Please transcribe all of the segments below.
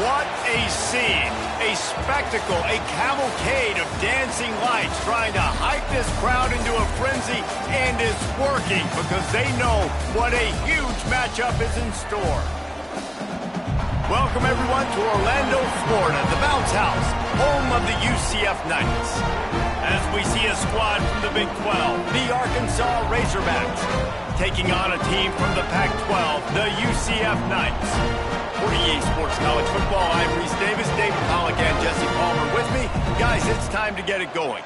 What a scene, a spectacle, a cavalcade of dancing lights trying to hype this crowd into a frenzy, and it's working because they know what a huge matchup is in store. Welcome everyone to Orlando, Florida, the Bounce House, home of the UCF Knights. As we see a squad from the Big 12, the Arkansas Razorbacks, taking on a team from the Pac-12, the UCF Knights. 48 Sports College Football, I'm Reese Davis, David Pollack, and Jesse Palmer with me. Guys, it's time to get it going.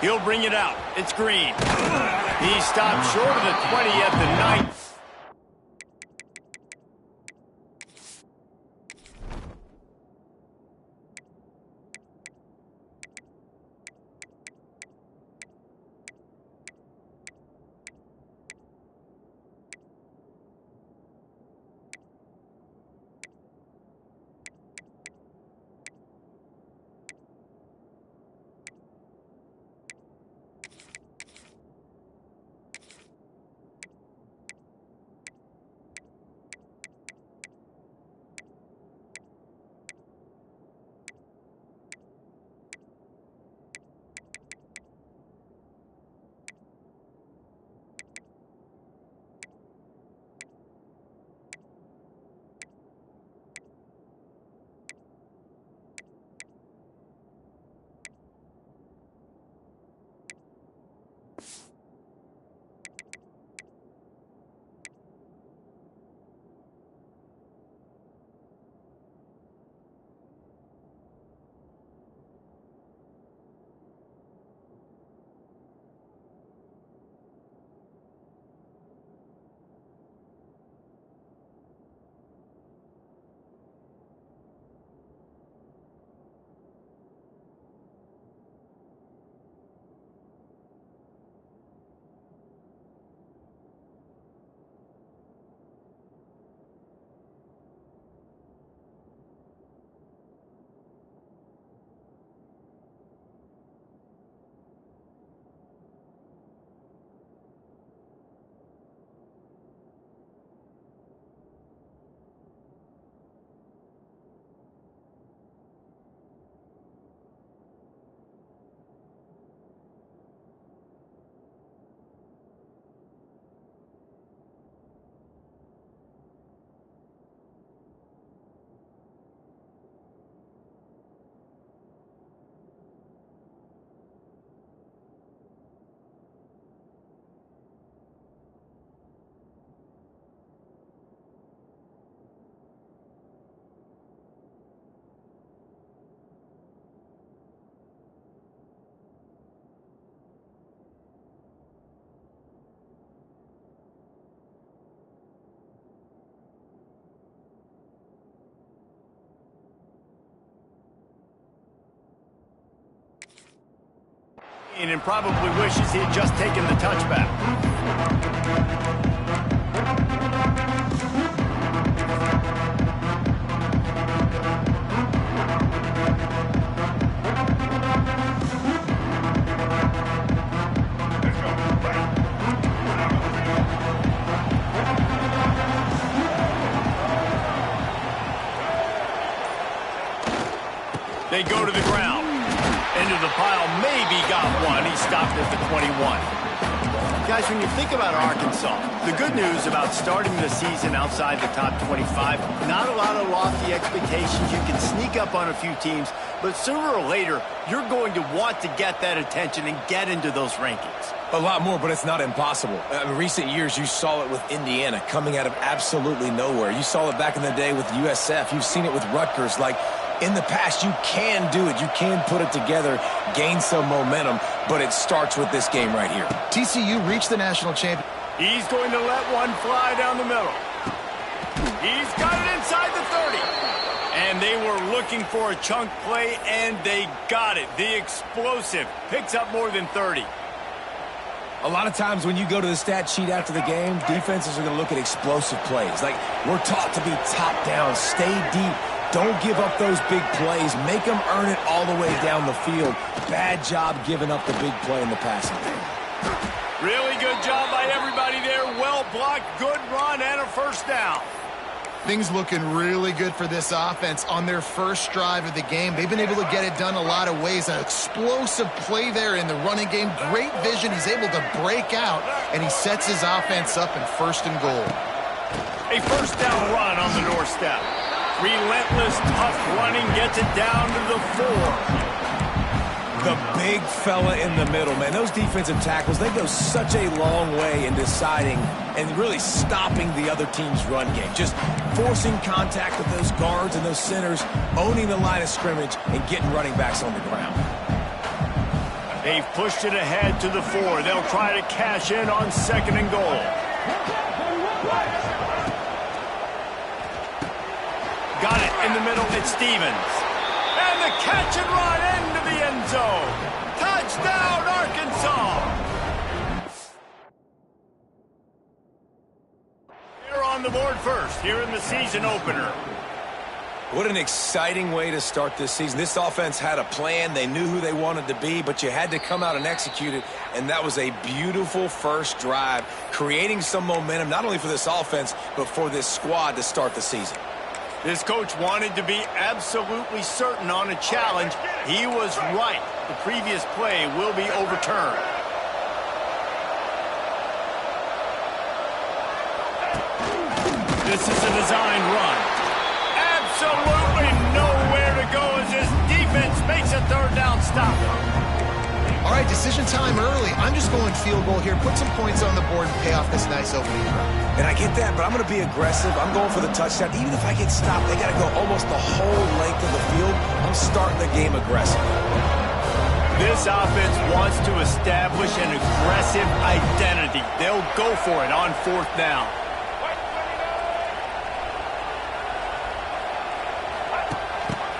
He'll bring it out. It's Green. He stopped short of the 20 at the 9. And probably wishes he had just taken the touchback. They go to the ground. Into the pile, maybe got one. He stopped at the 21. Guys, when you think about Arkansas, the good news about starting the season outside the top 25, not a lot of lofty expectations. You can sneak up on a few teams, but sooner or later, you're going to want to get that attention and get into those rankings. A lot more, but it's not impossible. In recent years, you saw it with Indiana coming out of absolutely nowhere. You saw it back in the day with USF. You've seen it with Rutgers. Like, in the past, you can do it. You can put it together, gain some momentum, but it starts with this game right here. TCU reached the national championship. He's going to let one fly down the middle. He's got it inside the 30. And they were looking for a chunk play, and they got it. The explosive picks up more than 30. A lot of times when you go to the stat sheet after the game, defenses are going to look at explosive plays. Like, we're taught to be top down, stay deep. Don't give up those big plays. Make them earn it all the way down the field. Bad job giving up the big play in the passing game. Really good job by everybody there. Well blocked, good run, and a first down. Things looking really good for this offense on their first drive of the game. They've been able to get it done a lot of ways. An explosive play there in the running game. Great vision. He's able to break out, and he sets his offense up in first and goal. A first down run on the doorstep. Relentless, tough running gets it down to the 4. The big fella in the middle, man. Those defensive tackles, they go such a long way in deciding and really stopping the other team's run game. Just forcing contact with those guards and those centers, owning the line of scrimmage, and getting running backs on the ground. They've pushed it ahead to the 4. They'll try to cash in on second and goal. Got it in the middle. It's Stevens. And the catch and run into the end zone. Touchdown, Arkansas. They're on the board first here in the season opener. What an exciting way to start this season. This offense had a plan. They knew who they wanted to be, but you had to come out and execute it, and that was a beautiful first drive, creating some momentum, not only for this offense, but for this squad to start the season. This coach wanted to be absolutely certain on a challenge. He was right. The previous play will be overturned. This is a design run. Absolutely nowhere to go as his defense makes a third down stop. All right, decision time early. I'm just going field goal here. Put some points on the board and pay off this nice opening run. And I get that, but I'm going to be aggressive. I'm going for the touchdown. Even if I get stopped, they got to go almost the whole length of the field. I'm starting the game aggressive. This offense wants to establish an aggressive identity. They'll go for it on fourth down.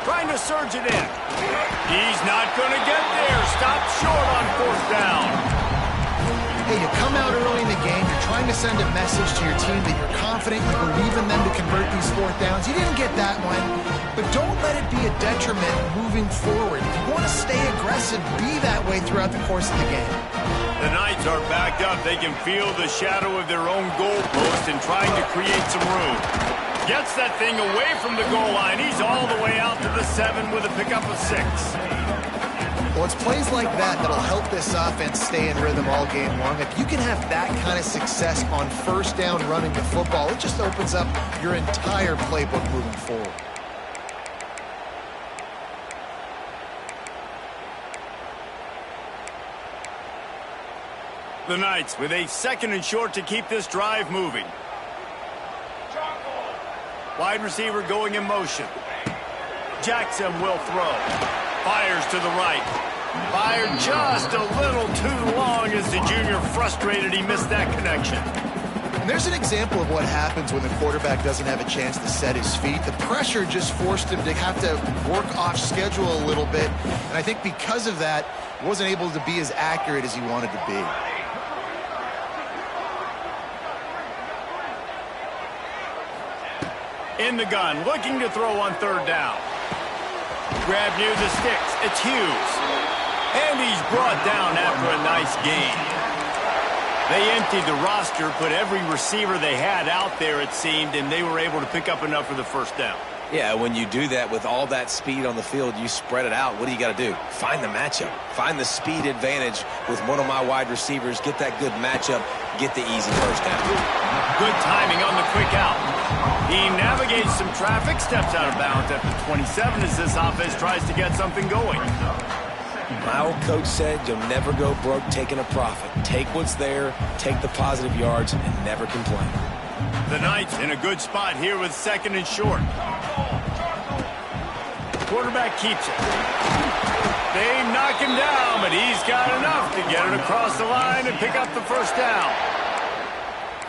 Trying to surge it in. He's not going to get there. Stop short on fourth down. Hey, you come out early in the game. You're trying to send a message to your team that you're confident, you believe in them to convert these fourth downs. You didn't get that one, but don't let it be a detriment moving forward. If you want to stay aggressive, be that way throughout the course of the game. The Knights are backed up. They can feel the shadow of their own goalpost and trying to create some room. Gets that thing away from the goal line. He's all the way out to the 7 with a pickup of 6. Well, it's plays like that that'll help this offense stay in rhythm all game long. If you can have that kind of success on first down running the football, it just opens up your entire playbook moving forward. The Knights with a second and short to keep this drive moving. Wide receiver going in motion. Jackson will throw. Fires to the right. Fired just a little too long as the junior frustrated he missed that connection. And there's an example of what happens when the quarterback doesn't have a chance to set his feet. The pressure just forced him to have to work off schedule a little bit. And I think because of that, he wasn't able to be as accurate as he wanted to be. In the gun, looking to throw on third down. Grab near the sticks. It's Hughes. And he's brought down after a nice gain. They emptied the roster, put every receiver they had out there, it seemed, and they were able to pick up enough for the first down. Yeah, when you do that with all that speed on the field, you spread it out. What do you got to do? Find the matchup. Find the speed advantage with one of my wide receivers. Get that good matchup. Get the easy first down. Good timing on the quick out. He navigates some traffic, steps out of bounds at the 27 as this offense tries to get something going. My old coach said you'll never go broke taking a profit. Take what's there, take the positive yards, and never complain. The Knights in a good spot here with second and short. Quarterback keeps it. They knock him down, but he's got enough to get it across the line and pick up the first down.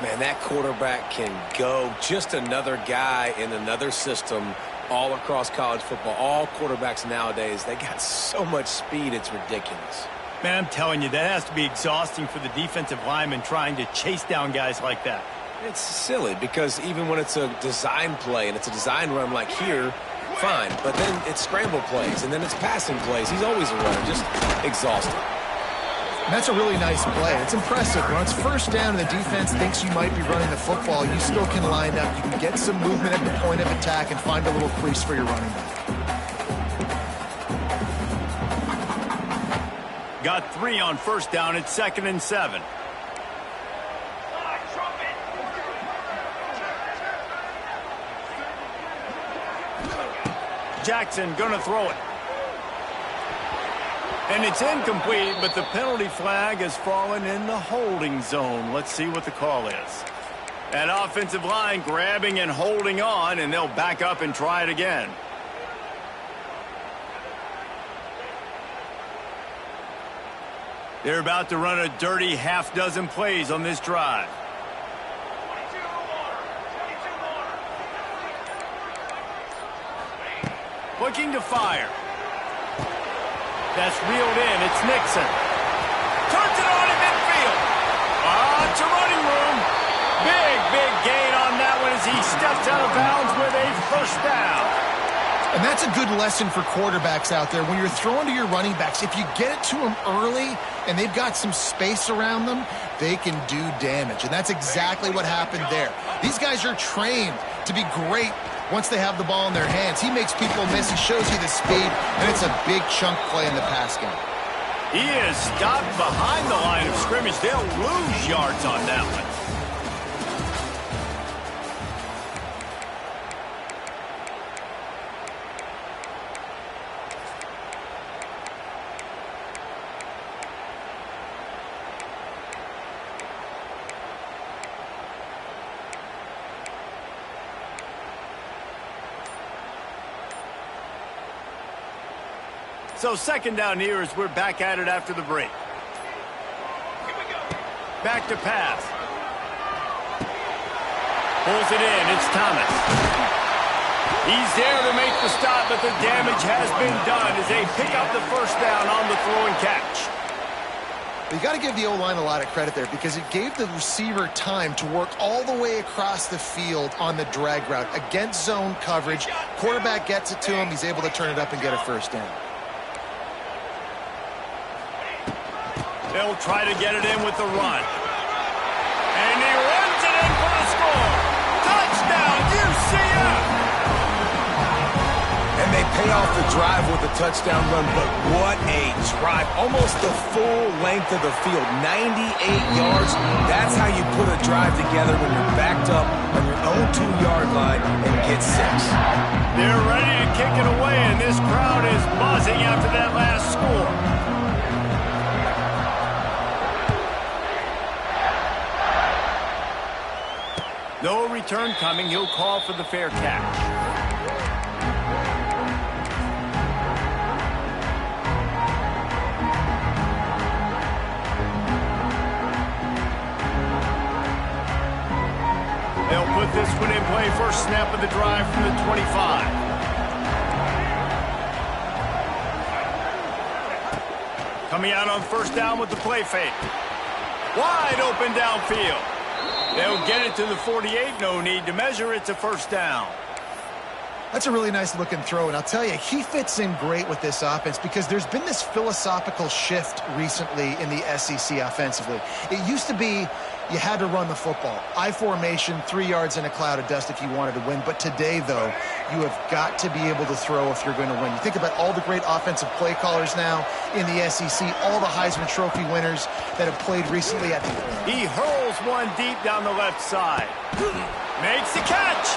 Man, that quarterback can go. Just another guy in another system all across college football. All quarterbacks nowadays, they got so much speed, it's ridiculous. Man, I'm telling you, that has to be exhausting for the defensive lineman trying to chase down guys like that. It's silly because even when it's a design play and it's a design run like here, fine. But then it's scramble plays and then it's passing plays. He's always a runner, just exhausted. And that's a really nice play. It's impressive. When it's first down and the defense thinks you might be running the football, you still can line up. You can get some movement at the point of attack and find a little crease for your running back. Got 3 on first down. It's 2nd and 7. Jackson gonna throw it. And it's incomplete, but the penalty flag has fallen in the holding zone. Let's see what the call is. That offensive line grabbing and holding on, and they'll back up and try it again. They're about to run a dirty half-dozen plays on this drive. Looking to fire. That's reeled in. It's Nixon. Turns it on in midfield. It's a running room. Big gain on that one as he steps out of bounds with a first down. And that's a good lesson for quarterbacks out there. When you're throwing to your running backs, if you get it to them early and they've got some space around them, they can do damage. And that's exactly what happened there. These guys are trained to be great once they have the ball in their hands. He makes people miss. He shows you the speed, and it's a big chunk play in the pass game. He is stopped behind the line of scrimmage. They'll lose yards on that one. So 2nd down here as we're back at it after the break. Back to pass. Pulls it in. It's Thomas. He's there to make the stop, but the damage has been done as they pick up the first down on the throw and catch. You got to give the O-line a lot of credit there because it gave the receiver time to work all the way across the field on the drag route against zone coverage. Quarterback gets it to him. He's able to turn it up and get a first down. They'll try to get it in with the run. And he runs it in for the score. Touchdown, UCF! And they pay off the drive with a touchdown run, but what a drive. Almost the full length of the field, 98 yards. That's how you put a drive together when you're backed up on your own 2-yard line and get 6. They're ready to kick it away, and this crowd is buzzing after that last score. No return coming. He'll call for the fair catch. They'll put this one in play. First snap of the drive from the 25. Coming out on first down with the play fake. Wide open downfield. They'll get it to the 48. No need to measure. It's a first down. That's a really nice looking throw, and I'll tell you, he fits in great with this offense because there's been this philosophical shift recently in the SEC offensively. It used to be you had to run the football. I formation, 3 yards in a cloud of dust if you wanted to win. But today, though, you have got to be able to throw if you're going to win. You think about all the great offensive play callers now in the SEC, all the Heisman Trophy winners that have played recently. He hurls one deep down the left side. Makes the catch.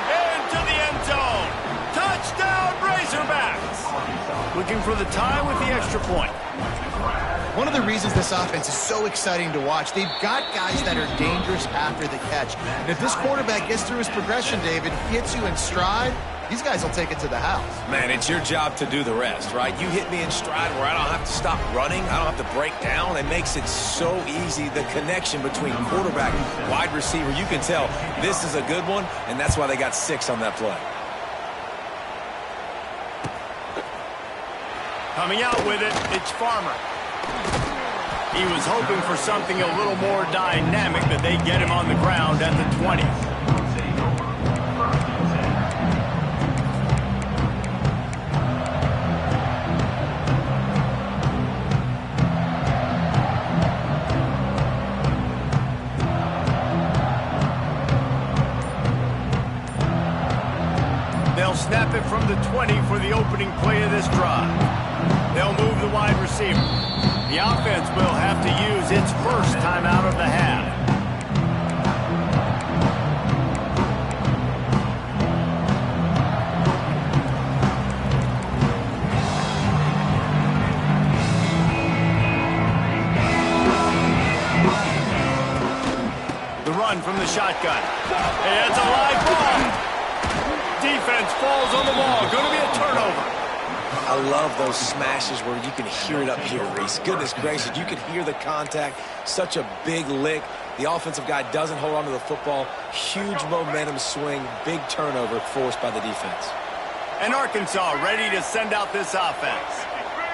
Into the end zone. Touchdown, Razorbacks. Looking for the tie with the extra point. One of the reasons this offense is so exciting to watch, they've got guys that are dangerous after the catch. And if this quarterback gets through his progression, David, hits you in stride, these guys will take it to the house. Man, it's your job to do the rest, right? You hit me in stride where I don't have to stop running. I don't have to break down. It makes it so easy, the connection between quarterback and wide receiver. You can tell this is a good one, and that's why they got 6 on that play. Coming out with it, it's Farmer. He was hoping for something a little more dynamic, but they get him on the ground at the 20. They'll snap it from the 20 for the opening play of this drive. They'll move the wide receiver. The offense will have to use its first timeout of the half. The run from the shotgun. And it's a live ball. Defense falls on the ball. Going to be a turnover. I love those smashes where you can hear it up here, Reese. Goodness gracious, you can hear the contact. Such a big lick. The offensive guy doesn't hold on to the football. Huge momentum swing. Big turnover forced by the defense. And Arkansas ready to send out this offense.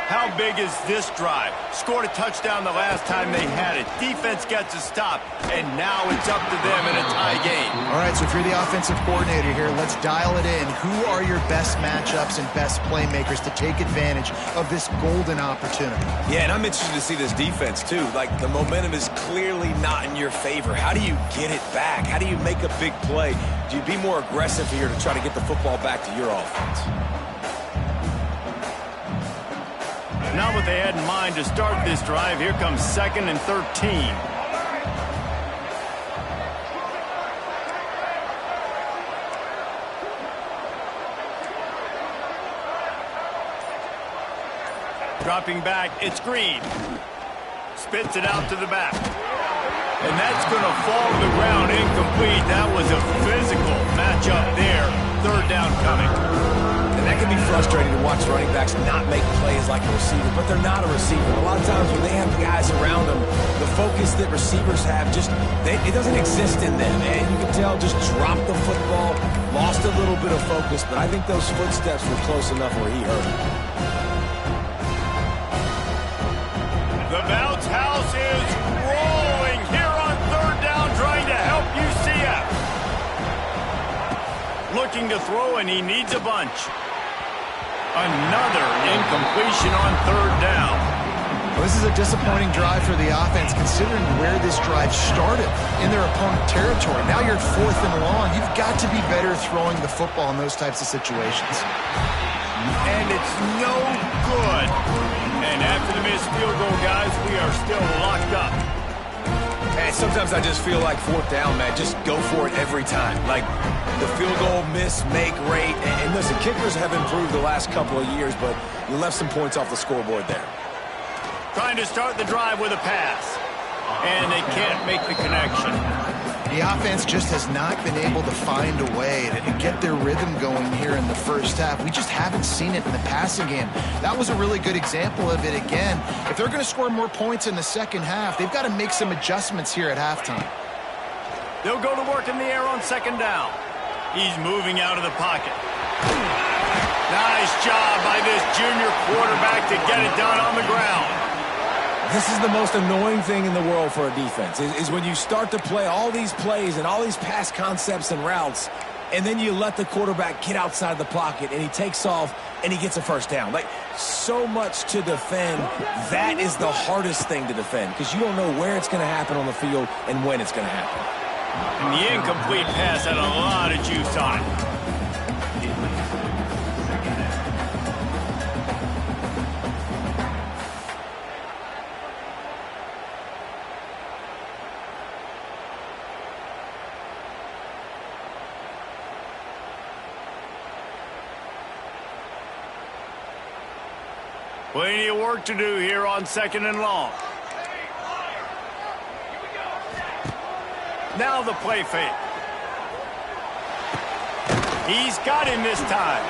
How big is this drive? Scored a touchdown the last time they had it. Defense gets a stop, and now it's up to them in a tie game. All right, so if you're the offensive coordinator here, let's dial it in. Who are your best matchups and best playmakers to take advantage of this golden opportunity? Yeah, and I'm interested to see this defense, too. Like, the momentum is clearly not in your favor. How do you get it back? How do you make a big play? Do you be more aggressive here to try to get the football back to your offense? Not what they had in mind to start this drive. Here comes 2nd and 13. Dropping back, it's Green. Spits it out to the back. And that's going to fall to the ground incomplete. That was a physical matchup there. 3rd down coming. And that can be frustrating to watch running backs not make plays like a receiver, but they're not a receiver. A lot of times when they have guys around them, the focus that receivers have it doesn't exist in them. And you can tell just dropped the football, lost a little bit of focus, but I think those footsteps were close enough where he heard it. The bounce house is rolling here on 3rd down, trying to help UCF. Looking to throw, and he needs a bunch. Another incompletion on 3rd down. Well, this is a disappointing drive for the offense, considering where this drive started in their opponent territory. Now you're at 4th and long. You've got to be better throwing the football in those types of situations. And it's no good. And after the missed field goal, guys, we are still locked up. And sometimes I just feel like 4th down, man. Just go for it every time. Like the field goal miss, make rate. And listen, kickers have improved the last couple of years, but you left some points off the scoreboard there. Trying to start the drive with a pass. And they can't make the connection. The offense just has not been able to find a way to get their rhythm going here in the first half. We just haven't seen it in the passing game. That was a really good example of it again. If they're going to score more points in the second half, they've got to make some adjustments here at halftime. They'll go to work in the air on 2nd down. He's moving out of the pocket. Nice job by this junior quarterback to get it done on the ground. This is the most annoying thing in the world for a defense, is when you start to play all these plays and all these pass concepts and routes, and then you let the quarterback get outside the pocket, and he takes off, and he gets a 1st down. Like, so much to defend. That is the hardest thing to defend, because you don't know where it's going to happen on the field and when it's going to happen. And the incomplete pass had a lot of juice on it. Plenty of work to do here on 2nd and long. Now the play fake. He's got him this time.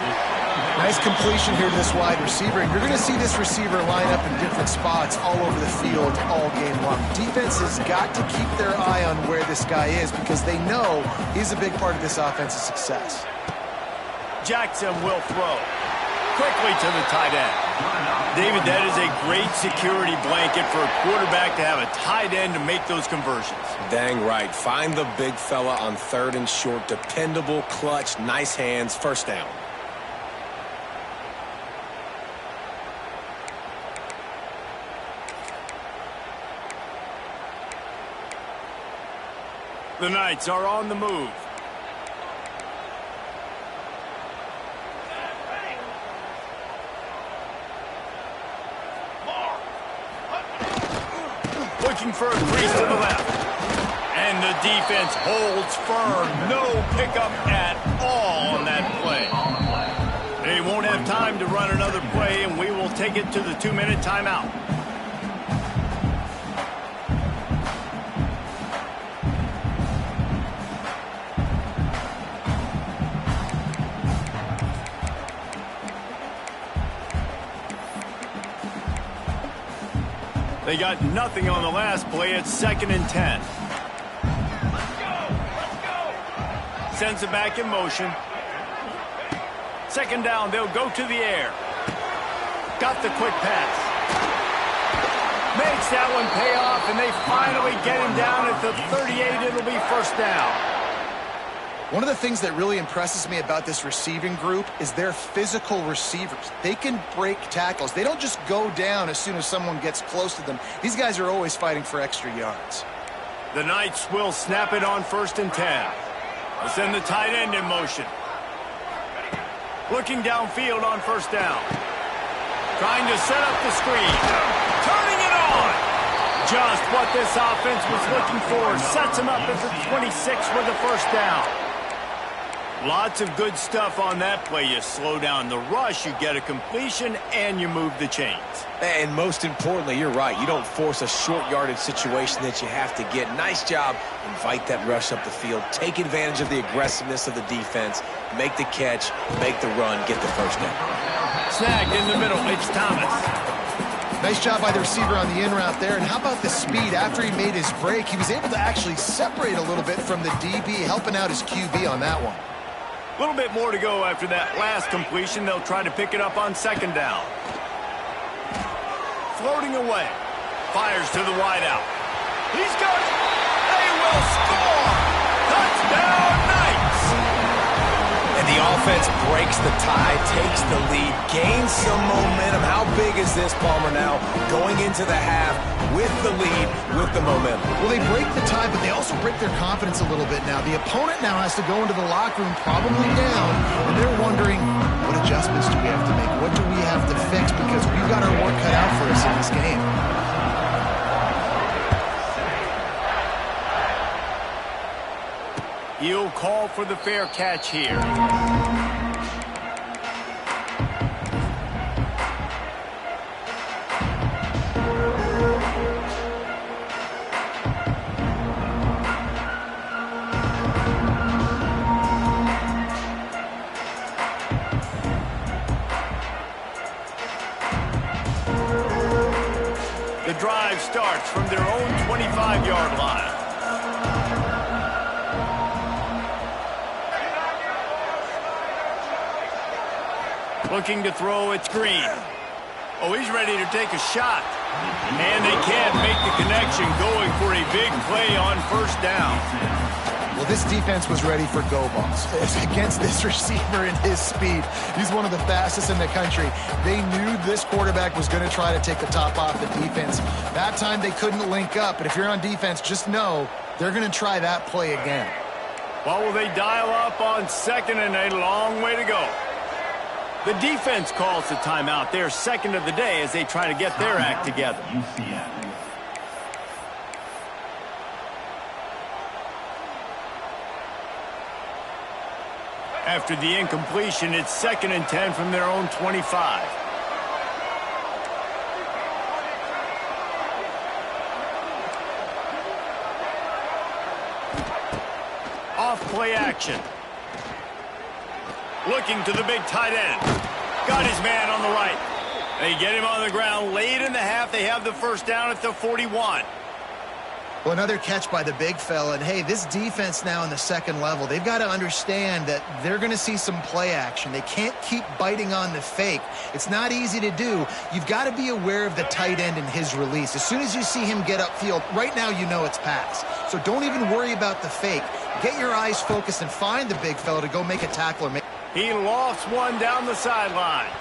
Nice completion here to this wide receiver. And you're going to see this receiver line up in different spots all over the field all game long. Defense has got to keep their eye on where this guy is because they know he's a big part of this offense's success. Jackson will throw. Quickly to the tight end. David, that is a great security blanket for a quarterback to have a tight end to make those conversions. Dang right. Find the big fella on 3rd and short. Dependable, clutch, nice hands, first down. The Knights are on the move. Looking for a crease to the left. And the defense holds firm. No pickup at all on that play. They won't have time to run another play, and we will take it to the 2-minute timeout. They got nothing on the last play. It's 2nd and 10. Let's go. Sends it back in motion. 2nd down. They'll go to the air. Got the quick pass. Makes that one pay off, and they finally get him down at the 38. It'll be 1st down. One of the things that really impresses me about this receiving group is their physical receivers. They can break tackles. They don't just go down as soon as someone gets close to them. These guys are always fighting for extra yards. The Knights will snap it on 1st and 10. They'll send the tight end in motion. Looking downfield on 1st down. Trying to set up the screen. Turning it on. Just what this offense was looking for. Sets him up at the 26 for the 1st down. Lots of good stuff on that play. You slow down the rush, you get a completion, and you move the chains. And most importantly, you're right. You don't force a short yardage situation that you have to get. Nice job. Invite that rush up the field. Take advantage of the aggressiveness of the defense. Make the catch, make the run, get the 1st down. Snagged in the middle. It's Thomas. Nice job by the receiver on the in route there. And how about the speed? After he made his break, he was able to actually separate a little bit from the DB, helping out his QB on that one. A little bit more to go after that last completion. They'll try to pick it up on 2nd down. Floating away. Fires to the wideout. He's got it. They will score. Touchdown, Knights. And the offense breaks the tie, takes the lead, gains some momentum. How big is this, Palmer, now? Going into the half with the lead, with the momentum. Well, they break the tie, but they also break their confidence a little bit now. The opponent now has to go into the locker room probably down, and they're wondering, what adjustments do we have to make? What do we have to fix? Because we've got our work cut out for us in this game. He'll call for the fair catch here. The drive starts from their own 25-yard line. Looking to throw, it's Green. Oh, he's ready to take a shot. And they can't make the connection, going for a big play on 1st down. Well, this defense was ready for go balls. Against this receiver and his speed, he's one of the fastest in the country. They knew this quarterback was going to try to take the top off the defense. That time they couldn't link up, but if you're on defense, just know they're going to try that play again. Well, will they dial up on 2nd and a long way to go? The defense calls the timeout. They're 2nd of the day as they try to get their act together. After the incompletion, it's 2nd and 10 from their own 25. Off play action. Looking to the big tight end. Got his man on the right. They get him on the ground late in the half. They have the first down at the 41. Well, another catch by the big fella. And, hey, this defense now in the second level, they've got to understand that they're going to see some play action. They can't keep biting on the fake. It's not easy to do. You've got to be aware of the tight end and his release. As soon as you see him get upfield, right now you know it's pass. So don't even worry about the fake. Get your eyes focused and find the big fella to go make a tackle. He lofts one down the sideline.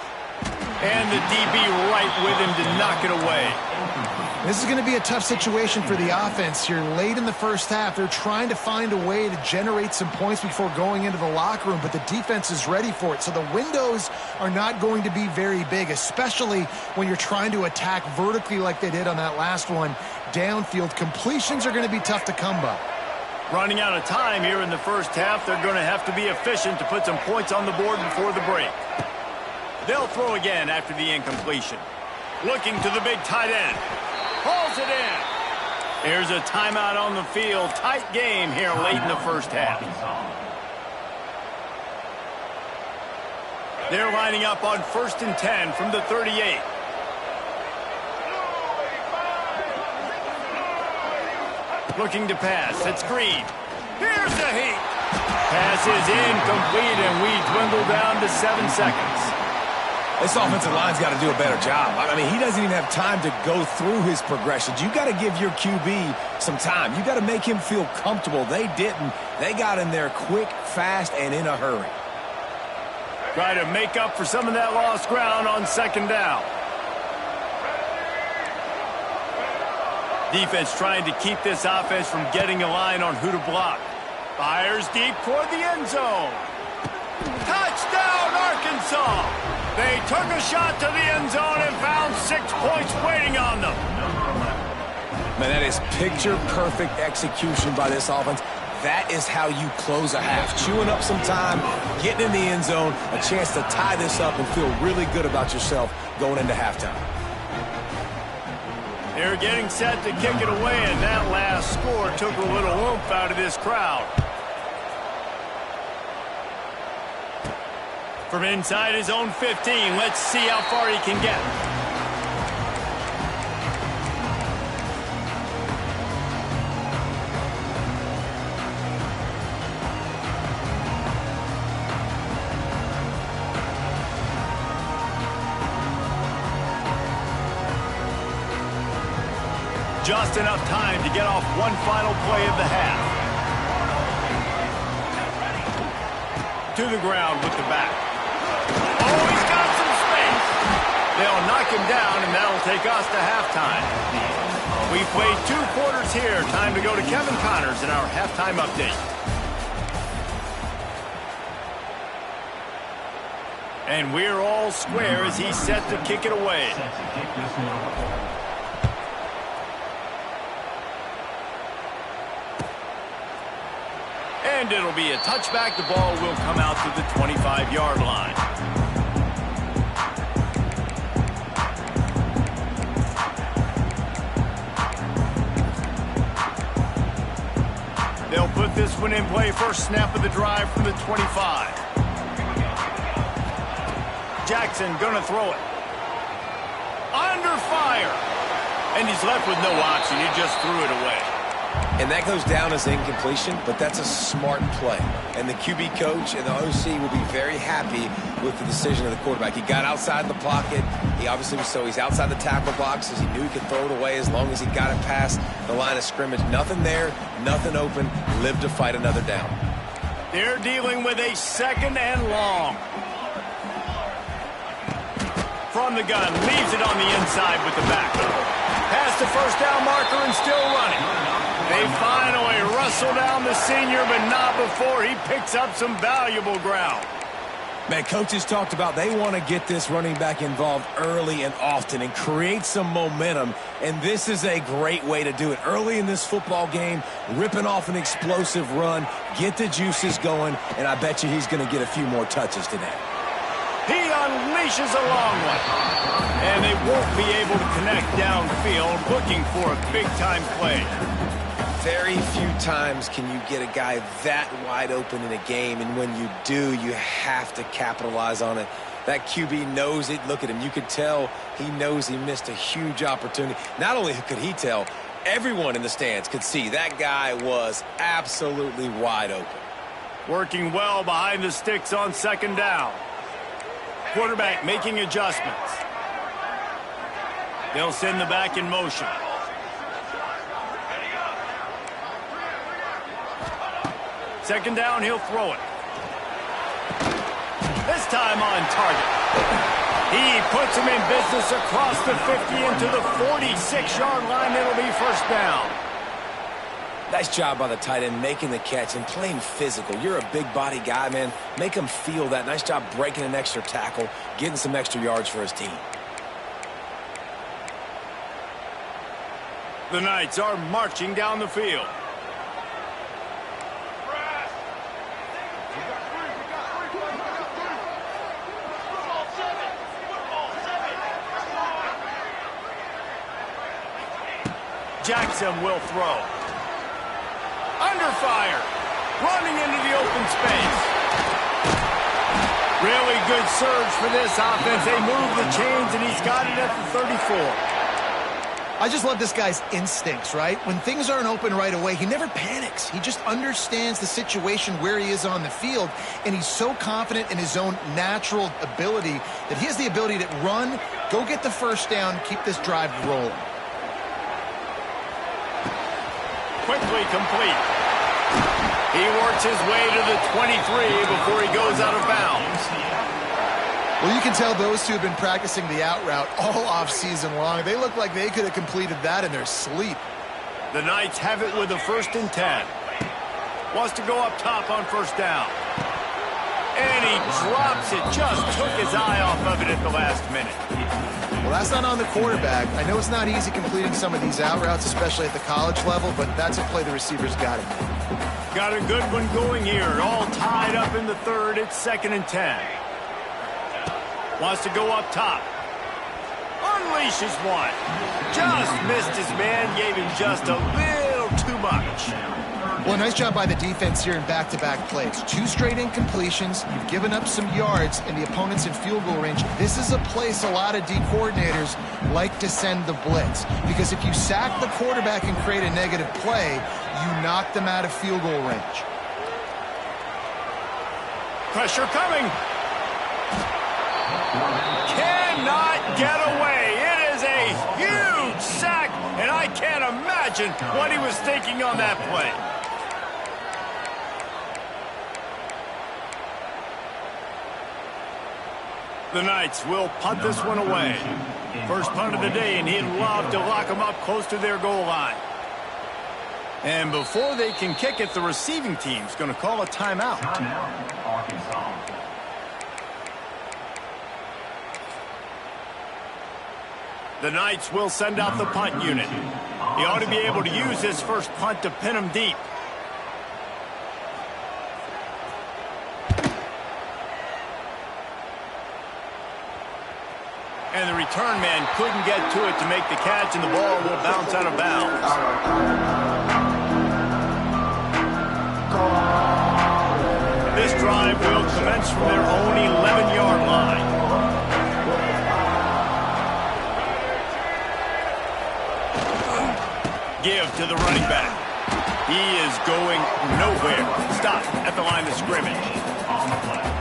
And the DB right with him to knock it away. This is going to be a tough situation for the offense here. Late in the first half, they're trying to find a way to generate some points before going into the locker room, but the defense is ready for it. So the windows are not going to be very big, especially when you're trying to attack vertically like they did on that last one. Downfield completions are going to be tough to come by. Running out of time here in the first half, they're going to have to be efficient to put some points on the board before the break. They'll throw again after the incompletion. Looking to the big tight end. Hauls it in. Here's a timeout on the field. Tight game here late in the first half. They're lining up on 1st and 10 from the 38. Looking to pass. It's Green. Here's the heat. Pass is incomplete, and we dwindle down to 7 seconds. This offensive line's got to do a better job. I mean, he doesn't even have time to go through his progressions. You got to give your QB some time. You got to make him feel comfortable. They didn't. They got in there quick, fast, and in a hurry. Try to make up for some of that lost ground on 2nd down. Defense trying to keep this offense from getting a line on who to block. Fires deep toward the end zone. Touchdown, Arkansas! They took a shot to the end zone and found 6 points waiting on them. Man, that is picture-perfect execution by this offense. That is how you close a half. Chewing up some time, getting in the end zone, a chance to tie this up and feel really good about yourself going into halftime. They're getting set to kick it away, and that last score took a little oomph out of this crowd. From inside his own 15, let's see how far he can get. Just enough time to get off one final play of the half. To the ground with the back. Oh, he's got some space. They'll knock him down, and that'll take us to halftime. We've played 2 quarters here. Time to go to Kevin Connors in our halftime update. And we're all square as he's set to kick it away. And it'll be a touchback. The ball will come out to the 25-yard line. They'll put this one in play. First snap of the drive from the 25. Jackson gonna throw it. Under fire. And he's left with no option. He just threw it away. And that goes down as incompletion, but that's a smart play. And the QB coach and the OC will be very happy with the decision of the quarterback. He got outside the pocket. He obviously was he's outside the tackle boxes. He knew he could throw it away as long as he got it past the line of scrimmage. Nothing there, nothing open. Live to fight another down. They're dealing with a 2nd and long. From the gun, leaves it on the inside with the back. Past the first down marker and still running. They finally wrestle down the senior, but not before he picks up some valuable ground. Man, coaches talked about they want to get this running back involved early and often and create some momentum, and this is a great way to do it. Early in this football game, ripping off an explosive run, get the juices going, and I bet you he's going to get a few more touches today. He unleashes a long one, and they won't be able to connect downfield, looking for a big-time play. Very few times can you get a guy that wide open in a game, and when you do, you have to capitalize on it. That QB knows it. Look at him. You could tell he knows he missed a huge opportunity. Not only could he tell, everyone in the stands could see that guy was absolutely wide open. Working well behind the sticks on second down. Quarterback making adjustments. They'll send the back in motion. Second down, he'll throw it. This time on target. He puts him in business across the 50 into the 46-yard line. It'll be first down. Nice job by the tight end making the catch and playing physical. You're a big body guy, man. Make him feel that. Nice job breaking an extra tackle, getting some extra yards for his team. The Knights are marching down the field. Jackson will throw. Under fire. Running into the open space. Really good surge for this offense. They move the chains, and he's got it at the 34. I just love this guy's instincts, right? When things aren't open right away, he never panics. He just understands the situation where he is on the field, and he's so confident in his own natural ability that he has the ability to run, go get the first down, keep this drive rolling. Quickly complete. He works his way to the 23 before he goes out of bounds. Well, you can tell those two have been practicing the out route all off-season long. They look like they could have completed that in their sleep. The Knights have it with a 1st and 10. Wants to go up top on first down. And he drops it. Just took his eye off of it at the last minute. Well, that's not on the quarterback. I know it's not easy completing some of these out routes, especially at the college level, but that's a play the receiver's got to make. Got a good one going here. All tied up in the 3rd. It's 2nd and 10. Wants to go up top. Unleashes one. Just missed his man. Gave him just a little too much. Well, nice job by the defense here in back-to-back plays. 2 straight incompletions. You've given up some yards, and the opponent's in field goal range. This is a place a lot of D coordinators like to send the blitz, because if you sack the quarterback and create a negative play, you knock them out of field goal range. Pressure coming. Cannot get away. It is a huge sack, and I can't imagine what he was thinking on that play. The Knights will punt this one away. First punt of the day, and he'd love to lock them up close to their goal line. And before they can kick it, the receiving team's going to call a timeout. The Knights will send out the punt unit. He ought to be able to use his first punt to pin him deep. And the return man couldn't get to it to make the catch, and the ball will bounce out of bounds. This drive will commence from their own 11-yard line. Give to the running back. He is going nowhere. Stop at the line of scrimmage.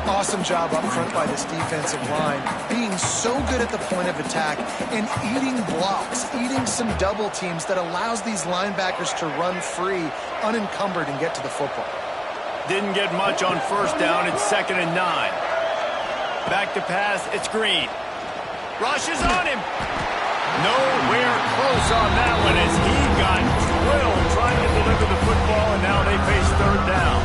Awesome job up front by this defensive line, being so good at the point of attack and eating blocks, eating some double teams that allows these linebackers to run free, unencumbered, and get to the football. Didn't get much on first down. It's 2nd and 9. Back to pass. It's Green. Rushes on him. Nowhere close on that one as he got drilled trying to deliver the football, and now they face 3rd down.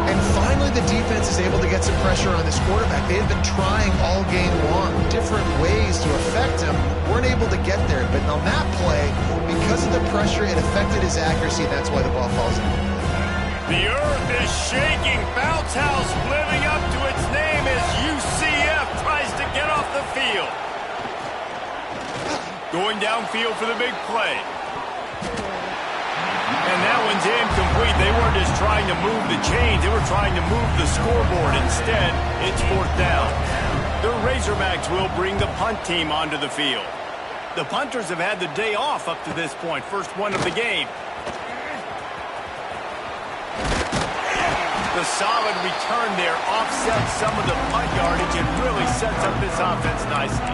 And finally, the defense is able to get some pressure on this quarterback. They have been trying all game long, different ways to affect him. Weren't able to get there, but on that play, because of the pressure, it affected his accuracy, and that's why the ball falls in. The earth is shaking. Bounce house living up to its name as UCF tries to get off the field. Going downfield for the big play. And that one's incomplete. They weren't just trying to move the chains. They were trying to move the scoreboard. Instead, it's fourth down. The Razorbacks will bring the punt team onto the field. The punters have had the day off up to this point. First one of the game. The solid return there offsets some of the punt yardage and really sets up this offense nicely.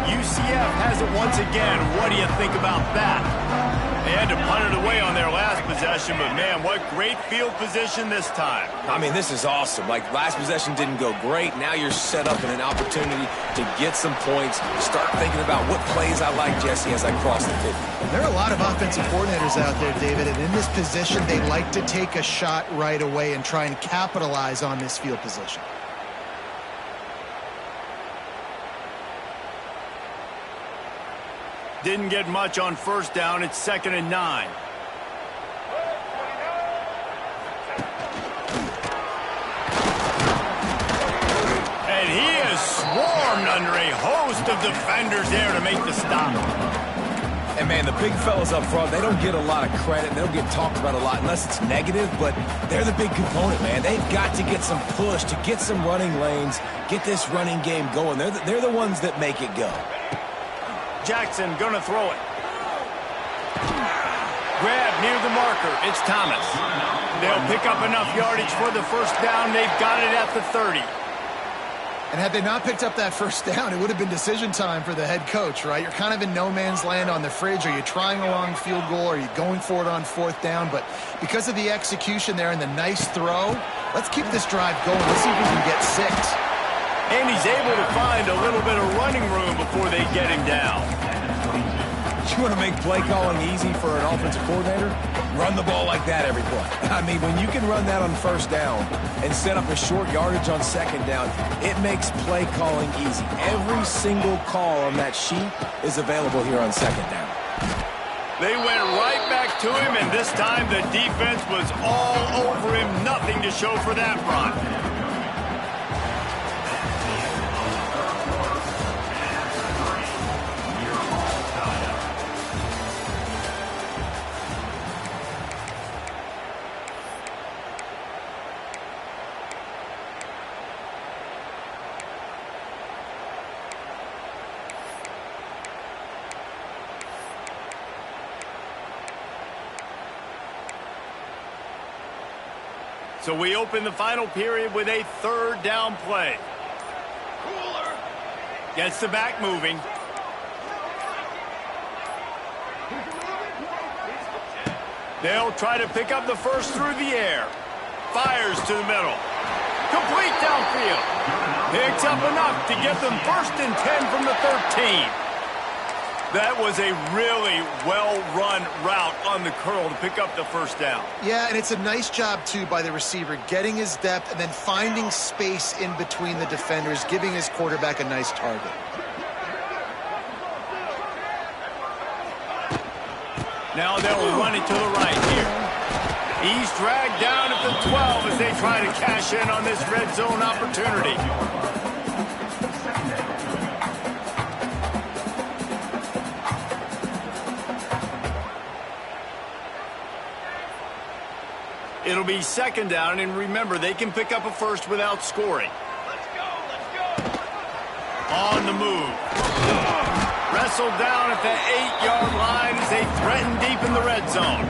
UCF has it once again. What do you think about that? They had to punt it away on their last possession, but man, what great field position this time. I mean, this is awesome. Like, last possession didn't go great. Now you're set up in an opportunity to get some points. Start thinking about what plays I like, Jesse, as I cross the 50. There are a lot of offensive coordinators out there, David, and in this position, they like to take a shot right away and try and capitalize on this field position. Didn't get much on first down. It's 2nd and 9. And he is swarmed under a host of defenders there to make the stop. And, man, the big fellas up front, they don't get a lot of credit. They don't get talked about a lot unless it's negative, but they're the big component, man. They've got to get some push, to get some running lanes, get this running game going. They're the ones that make it go. Jackson gonna throw it. Grab near the marker. It's Thomas. They'll pick up enough yardage for the first down. They've got it at the 30. And had they not picked up that first down, it would have been decision time for the head coach, right? You're kind of in no man's land on the fridge. Are you trying a long field goal? Are you going for it on fourth down? But because of the execution there and the nice throw, let's keep this drive going. Let's see if we can get 6. And he's able to find a little bit of running room before they get him down. You want to make play calling easy for an offensive coordinator? Run the ball like that every play. I mean, when you can run that on first down and set up a short yardage on second down, it makes play calling easy. Every single call on that sheet is available here on second down. They went right back to him, and this time the defense was all over him. Nothing to show for that run. So we open the final period with a third down play. Gets the back moving. They'll try to pick up the first through the air. Fires to the middle. Complete downfield. Picks up enough to get them 1st and 10 from the 13. That was a really well-run route on the curl to pick up the first down. Yeah, and it's a nice job, too, by the receiver, getting his depth and then finding space in between the defenders, giving his quarterback a nice target. Now they'll run it to the right here. He's dragged down at the 12 as they try to cash in on this red zone opportunity. It'll be 2nd down, and remember, they can pick up a first without scoring. Let's go. On the move. Wrestled down at the 8-yard line as they threaten deep in the red zone.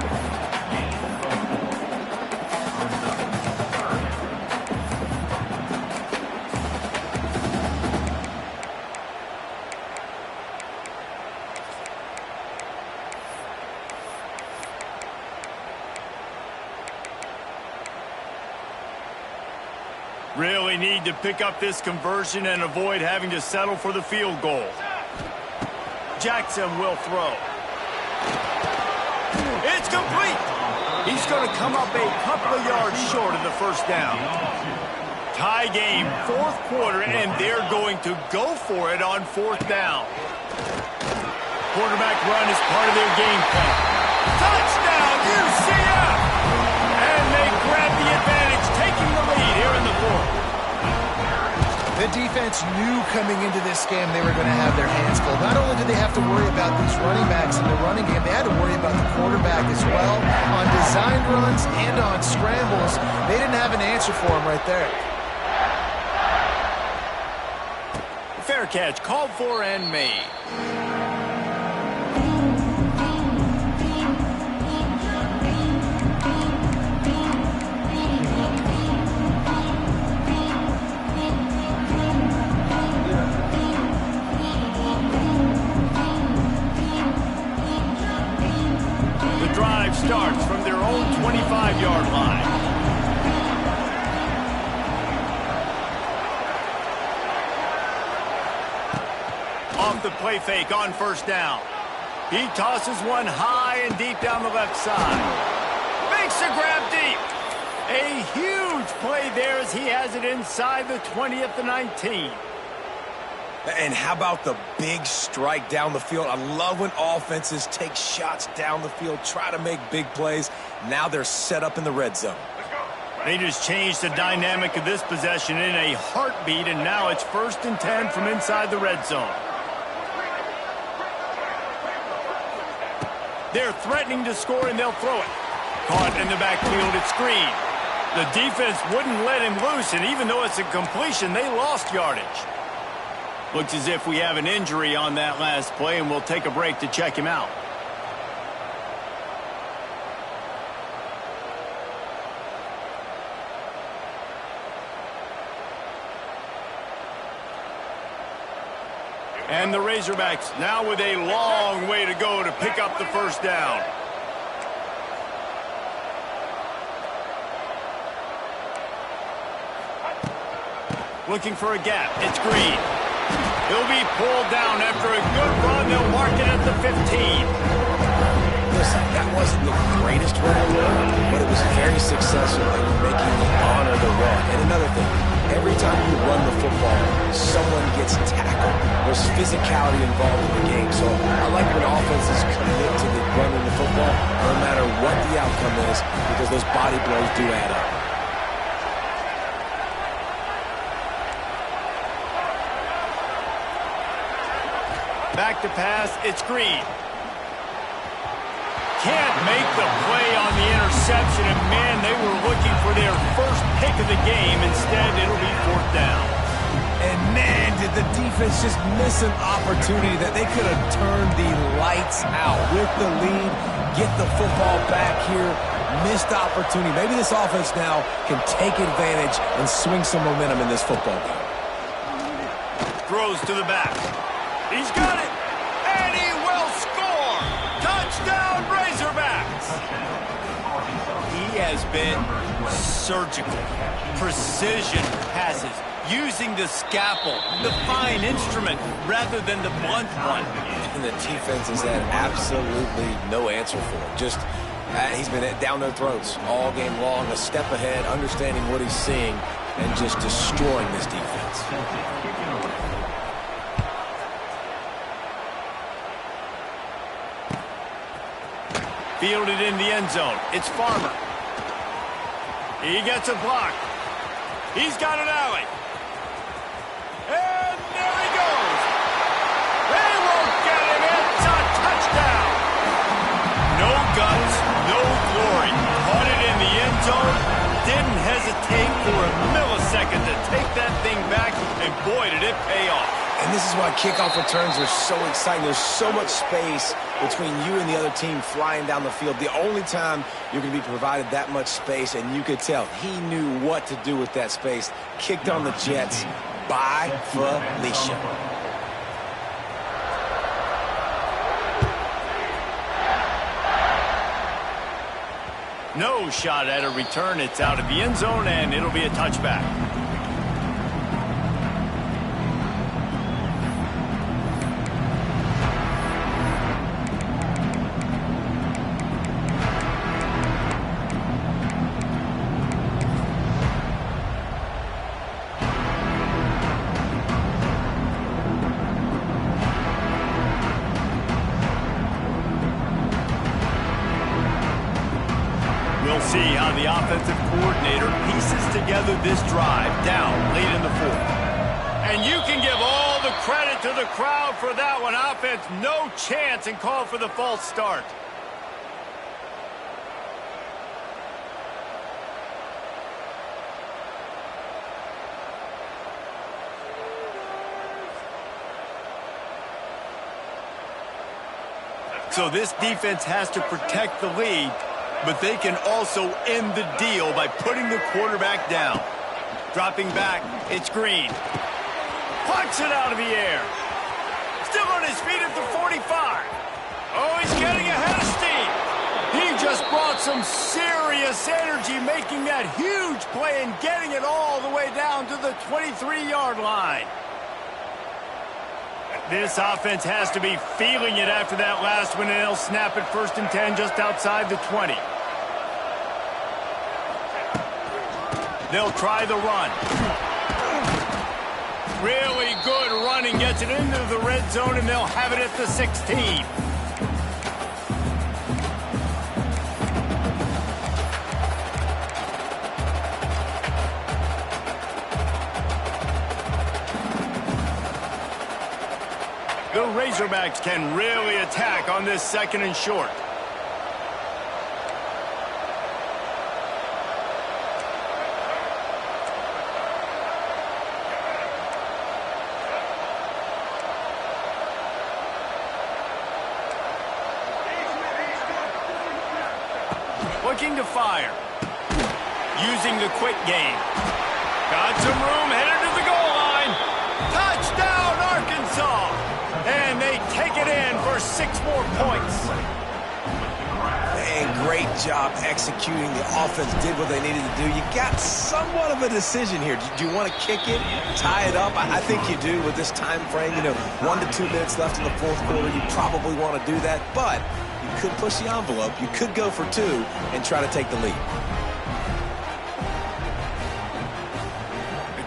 Really need to pick up this conversion and avoid having to settle for the field goal. Jackson will throw. It's complete. He's going to come up a couple of yards short of the first down. Tie game, 4th quarter, and they're going to go for it on 4th down. Quarterback run is part of their game plan. Touchdown, UCF! And they grab the advantage, taking the lead here in the 4th. The defense knew coming into this game they were going to have their hands full. Not only did they have to worry about these running backs in the running game, they had to worry about the quarterback as well. On design runs and on scrambles, they didn't have an answer for him right there. Fair catch, called for and made. Starts from their own 25-yard line. Off the play fake on first down. He tosses one high and deep down the left side. Makes a grab deep. A huge play there as he has it inside the 20 at the 19. And how about the big strike down the field? I love when offenses take shots down the field, try to make big plays. Now they're set up in the red zone. They just changed the dynamic of this possession in a heartbeat, and now it's 1st and 10 from inside the red zone. They're threatening to score, and they'll throw it. Caught in the backfield, it's Green. The defense wouldn't let him loose, and even though it's a completion, they lost yardage. Looks as if we have an injury on that last play, and we'll take a break to check him out. And the Razorbacks now with a long way to go to pick up the first down. Looking for a gap. It's Green. He'll be pulled down after a good run. They'll mark it at the 15. Listen, that wasn't the greatest run in the world, but it was very successful in making me honor the run. And another thing, every time you run the football, someone gets tackled. There's physicality involved in the game. So I like when offenses commit to the running the football, no matter what the outcome is, because those body blows do add up. Back to pass, it's Green. Can't make the play on the interception, and man, they were looking for their first pick of the game. Instead, it'll be 4th down. And man, did the defense just miss an opportunity that they could have turned the lights out with the lead, get the football back here. Missed opportunity. Maybe this offense now can take advantage and swing some momentum in this football game. Throws to the back. He's got it, and he will score! Touchdown, Razorbacks! He has been surgical, precision passes, using the scalpel, the fine instrument, rather than the blunt one. And the defense has had absolutely no answer for him. Just, he's been down their throats all game long, a step ahead, understanding what he's seeing, and just destroying this defense. Fielded in the end zone. It's Farmer. He gets a block. He's got an alley. And there he goes. They won't get him. It's a touchdown. No guts, no glory. Caught it in the end zone. Didn't hesitate for a millisecond to take that thing back. And boy, did it pay off. And this is why kickoff returns are so exciting. There's so much space between you and the other team flying down the field. The only time you're going to be provided that much space, and you could tell he knew what to do with that space. Kicked on the Jets by Felicia. No shot at a return. It's out of the end zone, and it'll be a touchback. We'll see how the offensive coordinator pieces together this drive down late in the 4th. And you can give all the credit to the crowd for that one. Offense, no chance, and call for the false start. So this defense has to protect the lead, but they can also end the deal by putting the quarterback down. Dropping back, it's Green. Plucks it out of the air. Still on his feet at the 45. Oh, he's getting ahead of steam. He just brought some serious energy, making that huge play and getting it all the way down to the 23-yard line. This offense has to be feeling it after that last one, and they'll snap it 1st and 10 just outside the 20. They'll try the run. Really good running, gets it into the red zone, and they'll have it at the 16. The Razorbacks can really attack on this 2nd and short. Looking to fire. Using the quick game. Got some room, headed to the goal line. Touchdown, Arkansas! And they take it in for 6 more points. And great job executing. The offense did what they needed to do. You got somewhat of a decision here. Do you want to kick it, tie it up? I think you do with this time frame. 1 to 2 minutes left in the 4th quarter. You probably want to do that, but you could push the envelope. You could go for 2 and try to take the lead.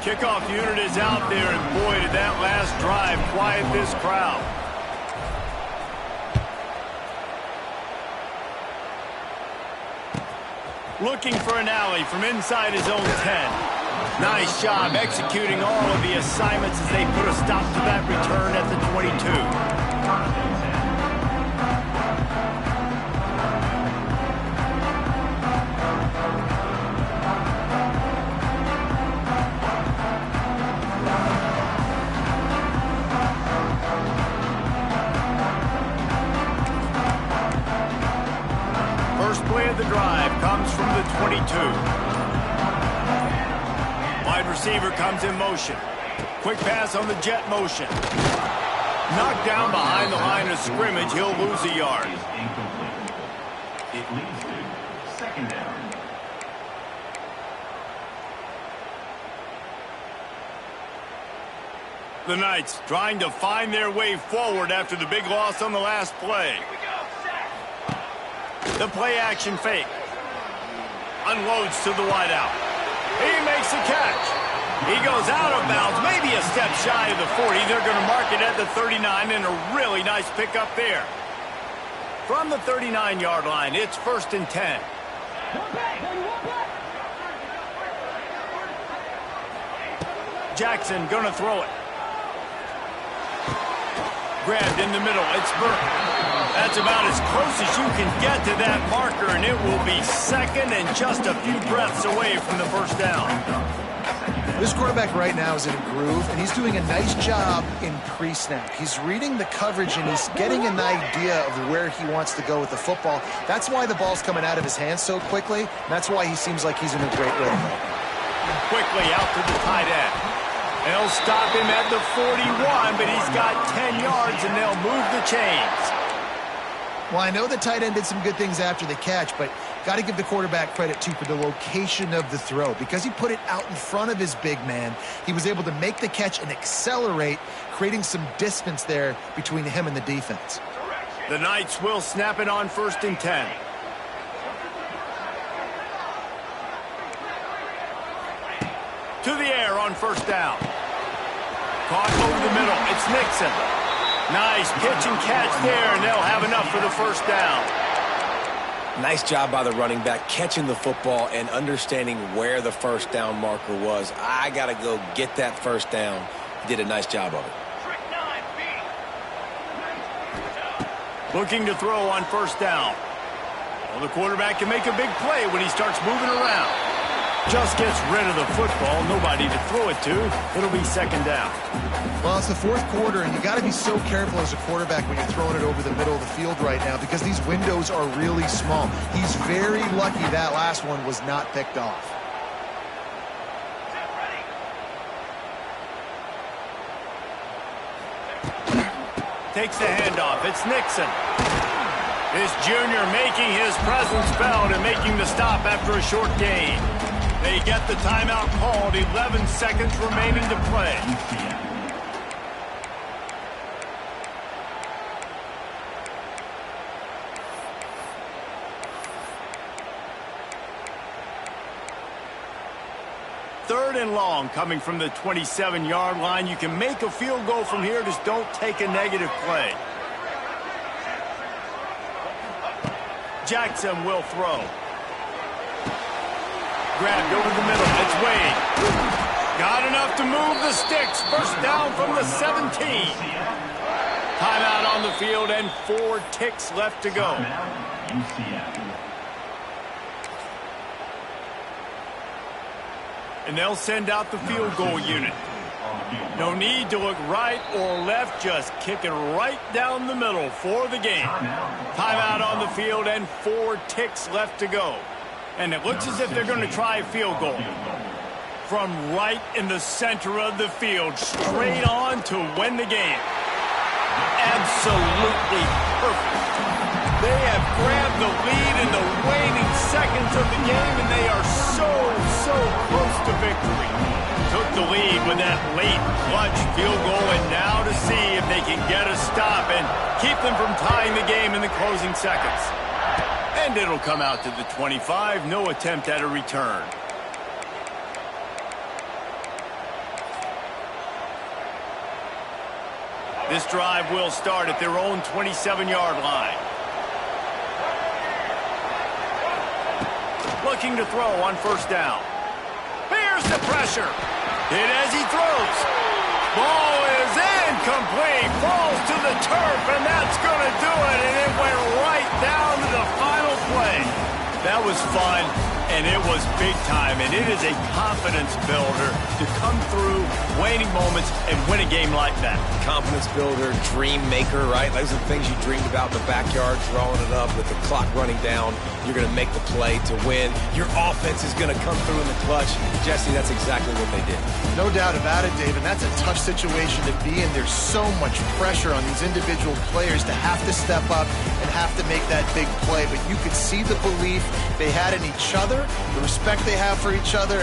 Kickoff unit is out there, and boy, did that last drive quiet this crowd. Looking for an alley from inside his own 10. Nice job executing all of the assignments as they put a stop to that return at the 22. Play of the drive comes from the 22. Wide receiver comes in motion. Quick pass on the jet motion. Knocked down behind the line of scrimmage. He'll lose a yard. It leads to 2nd down. The Knights trying to find their way forward after the big loss on the last play. The play-action fake. Unloads to the wideout. He makes the catch. He goes out of bounds, maybe a step shy of the 40. They're going to mark it at the 39, and a really nice pickup there. From the 39-yard line, it's 1st and 10. Jackson going to throw it. Grabbed in the middle. It's Burke. That's about as close as you can get to that marker, and it will be 2nd and just a few breaths away from the 1st down. This quarterback right now is in a groove, and he's doing a nice job in pre-snap. He's reading the coverage, and he's getting an idea of where he wants to go with the football. That's why the ball's coming out of his hands so quickly, and that's why he seems like he's in a great rhythm. Quickly out to the tight end. They'll stop him at the 41, but he's got 10 yards, and they'll move the chains. Well, I know the tight end did some good things after the catch, but got to give the quarterback credit, too, for the location of the throw. Because he put it out in front of his big man, he was able to make the catch and accelerate, creating some distance there between him and the defense. The Knights will snap it on 1st and 10. To the air on 1st down. Caught over the middle. It's Nixon. Nice pitch and catch there, and they'll have enough for the 1st down. Nice job by the running back, catching the football and understanding where the 1st down marker was. I got to go get that 1st down. He did a nice job of it. Looking to throw on first down. Well, the quarterback can make a big play when he starts moving around. Just gets rid of the football. Nobody to throw it to. It'll be second down. Well, it's the fourth quarter, and you got to be so careful as a quarterback when you're throwing it over the middle of the field right now because these windows are really small. He's very lucky that last one was not picked off. Takes the handoff. It's Nixon. This junior making his presence felt and making the stop after a short gain. They get the timeout called. 11 seconds remaining to play. Third and long coming from the 27-yard line. You can make a field goal from here. Just don't take a negative play. Jackson will throw. Grabbed over the middle. It's Wade. Got enough to move the sticks. First down from the 17. Timeout on the field and 4 ticks left to go. And they'll send out the field goal unit. No need to look right or left. Just kick it right down the middle for the game. Timeout on the field and 4 ticks left to go. And it looks as if they're going to try a field goal. From right in the center of the field, straight on to win the game. Absolutely perfect. They have grabbed the lead in the waning seconds of the game, and they are so close to victory. Took the lead with that late clutch field goal, and now to see if they can get a stop and keep them from tying the game in the closing seconds. And it'll come out to the 25. No attempt at a return. This drive will start at their own 27-yard line. Looking to throw on first down. Here's the pressure. Hit as he throws. Ball is incomplete. Falls to the turf, and that's going to do it. And it went right down to the final play. That was fun, and it was big time. And it is a confidence builder to come through waning moments and win a game like that. Confidence builder, dream maker, right? Those are the things you dreamed about in the backyard, drawing it up with the clock running down. You're going to make the play to win. Your offense is going to come through in the clutch. Jesse, that's exactly what they did. No doubt about it, Dave, and that's a tough situation to be in. There's so much pressure on these individual players to have to step up and have to make that big play. But you could see the belief they had in each other, the respect they have for each other, and